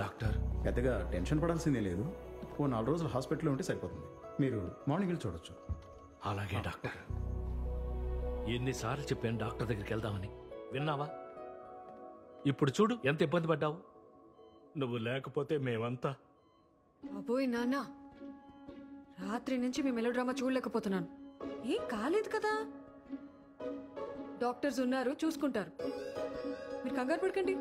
Doctor? పెద్దగా tension పడాల్సిందే లేదు. ఓ 4 రోజులు హాస్పిటల్లో ఉంటే సరిపోతుంది. మీరు మార్నింగ్ వెళ్ళి చూడొచ్చు. అలాగే డాక్టర్. ఎన్నిసార్లు చెప్పాను డాక్టర్ దగ్గరికి వెళ్దామని, విన్నావా? ఇప్పుడు చూడు ఎంత ఇబ్బంది పడ్డావు. నువ్వు లేకపోతే మేమంతా. అబ్బోయ్ నాన్న, రాత్రి నుంచి మీ మెలోడ్రామా చూడలేకపోతున్నాను. ఏం కాలేదు కదా, డాక్టర్స్ ఉన్నారు, చూసుకుంటారు. మీరు కంగారు పడకండి.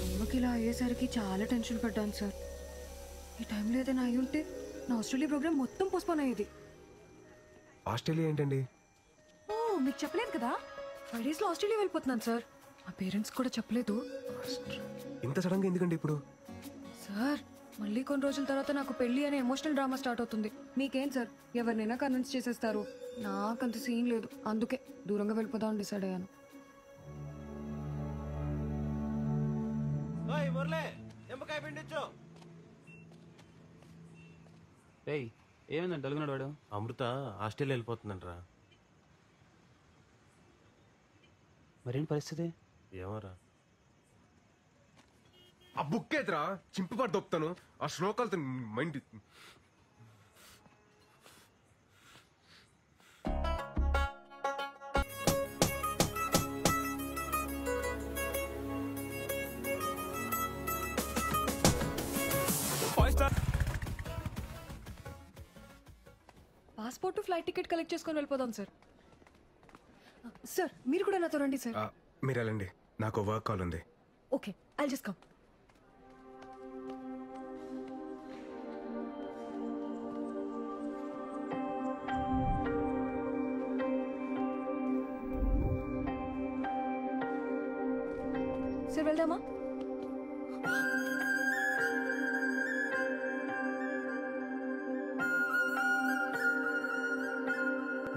అమ్మకి ఇలా అయ్యేసరికి చాలా టెన్షన్ పడ్డాను సార్. ఈ టైంలో ఏదైనా అయి ఉంటే నా ఆస్ట్రేలియా ప్రోగ్రామ్ మొత్తం పోస్ట్పోన్ అయ్యేది. ఆస్ట్రేలియా ఏంటండి? ఓ, మీకు చెప్పలేదు కదా, 5 days లో ఆస్ట్రేలియా వెళ్ళిపోతున్నాను సార్. మా పేరెంట్స్ కూడా చెప్పలేదు. ఇంత సడన్ గా ఎందుకండి ఇప్పుడు? సార్, మళ్ళీ కొన్ని రోజుల తర్వాత నాకు పెళ్లి అనే ఎమోషనల్ డ్రామా స్టార్ట్ అవుతుంది. మీకేం సార్, ఎవరినైనా కన్విన్స్ చేసేస్తారు. నాకంత సీన్ లేదు, అందుకే దూరంగా వెళ్ళిపోదామని డిసైడ్ అయ్యాను. ఏమైందంటే అడుగున్నాడు వాడు. అమృత ఆస్ట్రేలియా వెళ్ళిపోతుందంటరా. మరేంటి పరిస్థితి? ఏమోరా. ఆ బుక్ ఏదిరా, చింపిపడి దొప్పుతాను. ఆ శ్లోకాలతో mind. Passport, flight ticket collect చేసుకొని వెళ్ళిపోదాం సార్. సార్, మీరు కూడా నాతో రండి సార్. మీరు వెళ్ళండి, నాకు వర్క్ కాల్ ఉంది. Okay, I'll just come. Sir, వెళ్దామా?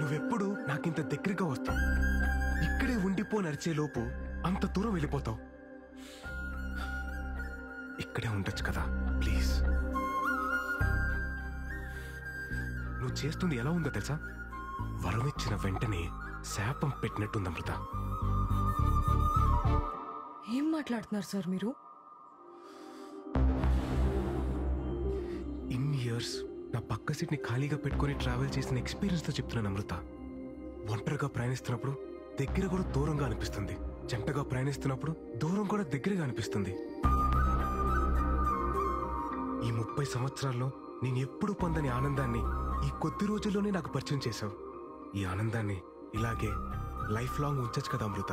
నువ్వెప్పుడు నాకింత దగ్గరగా వస్తావు, ఇక్కడే ఉండిపో నడిచే లోపు అంత దూరం వెళ్ళిపోతావు. ఇక్కడే ఉండొచ్చు కదా ప్లీజ్. నువ్వు చేస్తుంది ఎలా ఉందో తెలుసా? వరం ఇచ్చిన వెంటనే శాపం పెట్టినట్టుంది అమృత. ఏం మాట్లాడుతున్నారు సార్ మీరు? ఇన్ని ఇయర్స్ నా పక్క సీట్ ని ఖాళీగా పెట్టుకుని ట్రావెల్ చేసిన ఎక్స్పీరియన్స్ తో చెప్తున్నాను అమృత. ఒంటరిగా ప్రయాణిస్తున్నప్పుడు దగ్గర కూడా దూరంగా అనిపిస్తుంది, జంటగా ప్రయాణిస్తున్నప్పుడు దూరం కూడా దగ్గరగా అనిపిస్తుంది. ఈ 30 సంవత్సరాల్లో నేను ఎప్పుడు పొందని ఆనందాన్ని ఈ కొద్ది రోజుల్లోనే నాకు పరిచయం చేశావు. ఈ ఆనందాన్ని ఇలాగే లైఫ్ లాంగ్ ఉంచచ్చు కదా అమృత.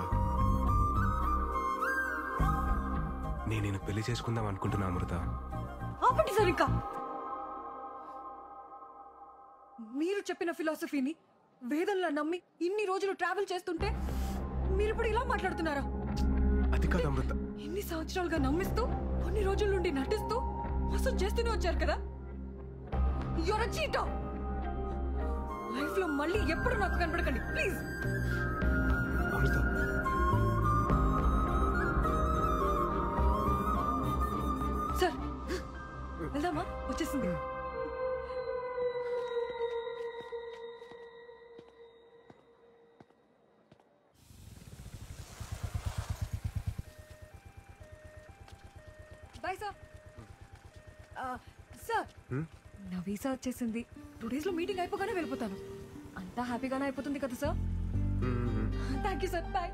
నేను పెళ్లి చేసుకుందాం అనుకుంటున్నా అమృత. ఆపండి సార్, ఇంకా మీరు చెప్పిన ఫిలాసఫీని వేదంలా నమ్మి ఇన్ని రోజులు ట్రావెల్ చేస్తుంటే మీరు ఇప్పుడు ఇలా మాట్లాడుతున్నారా? అది కాదు అమృత. ఇన్ని సంవత్సరాలుగా నమ్మిస్తూ కొన్ని రోజుల నుండి నటిస్తూ మోసం చేస్తూనే వచ్చారు కదా. Your a cheater. లైఫ్ లో మళ్ళీ ఎప్పుడు నాకు కనబడకండి ప్లీజ్. అమృత, సార్ వెళ్దామా? వచ్చేసింది. Bye sir. సార్, నా వీసా వచ్చేసింది. 2 days లో మీటింగ్ అయిపోగానే వెళ్ళిపోతాను. అంతా హ్యాపీగానే అయిపోతుంది కదా సార్? Thank you sir, bye.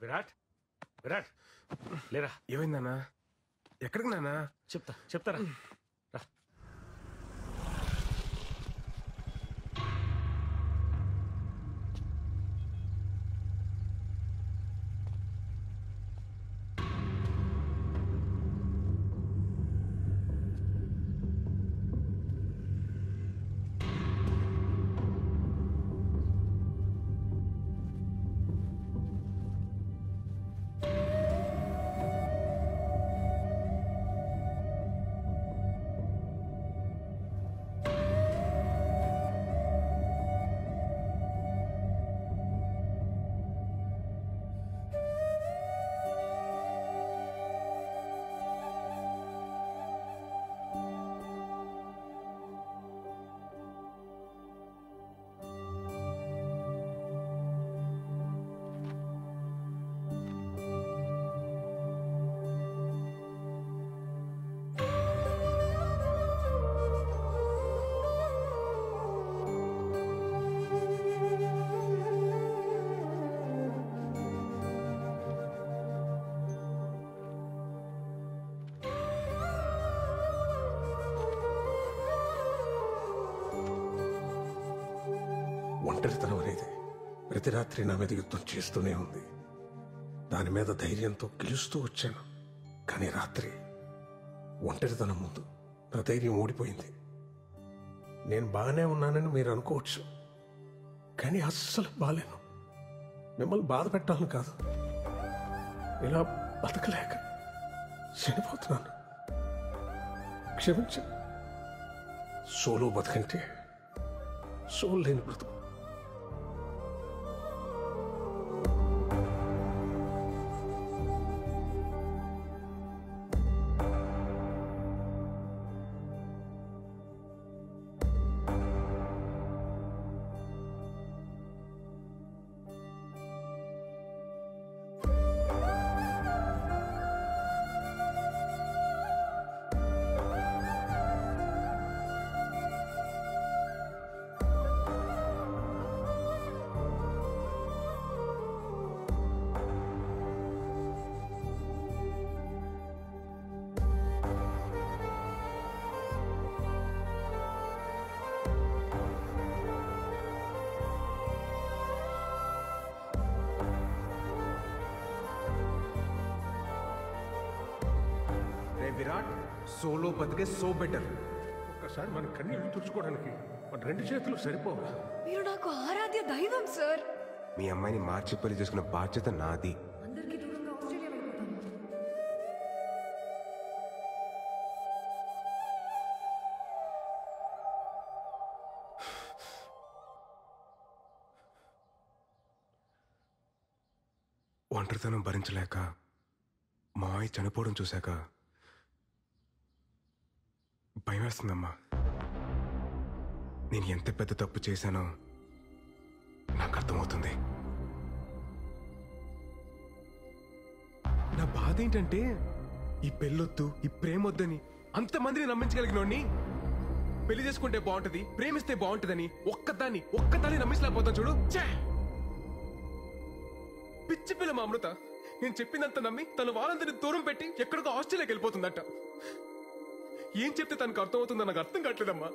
Virat, Virat లేరా. ఏమైంది నాన్న? ఎక్కడికి నాన్న? చెప్తారా. ఒంటరితనం అనేది ప్రతి రాత్రి నా మీద యుద్ధం చేస్తూనే ఉంది. దాని మీద ధైర్యంతో గెలుస్తూ వచ్చాను. కానీ రాత్రి ఒంటరితనం ముందు నా ధైర్యం ఓడిపోయింది. నేను బాగానే ఉన్నానని మీరు అనుకోవచ్చు, కానీ అస్సలు బాలేను. మిమ్మల్ని బాధ పెట్టాలని కాదు, ఇలా బతకలేక చనిపోతున్నాను. క్షమించండి. సోలో బతకంటే సోల్ లేని బ్రతుకు. విరాట్, సోలో బతికే సో బెటర్. ఒక్కసారి మన కన్నీళ్ళు తుడుచుకోవడానికి మన 2 చేతులు సరిపోవా? మీరు నాకు ఆరాధ్య దైవం సార్. మీ అమ్మాయిని మార్చి పెళ్లి చేసుకున్న బాధ్యత నాది. అందరికీ దూరంగా ఆస్ట్రేలియా వెళ్ళిపోతాను. ఒంటరితనం భరించలేక మావయ్య చనిపోవడం చూశాక భయం వేస్తుందమ్మా. నేను ఎంత పెద్ద తప్పు చేశానో నాకు అర్థమవుతుంది. నా బాధ ఏంటంటే ఈ పెళ్ళొద్దు, ఈ ప్రేమొద్దని అంతమందిని నమ్మించగలిగినోడిని పెళ్లి చేసుకుంటే బాగుంటది, ప్రేమిస్తే బాగుంటదని ఒక్కదాన్ని నమ్మించలేకపోతాను చూడు. ఛే! పిచ్చి పిల్ల మా అమృత. నేను చెప్పిందంత నమ్మి తను వాళ్ళందరినీ దూరం పెట్టి ఎక్కడికో ఆస్ట్రేలియాకి వెళ్ళిపోతుందట. ఏం చెప్తే తనకు అర్థమవుతుందో నాకు అర్థం కావట్లేదమ్మా.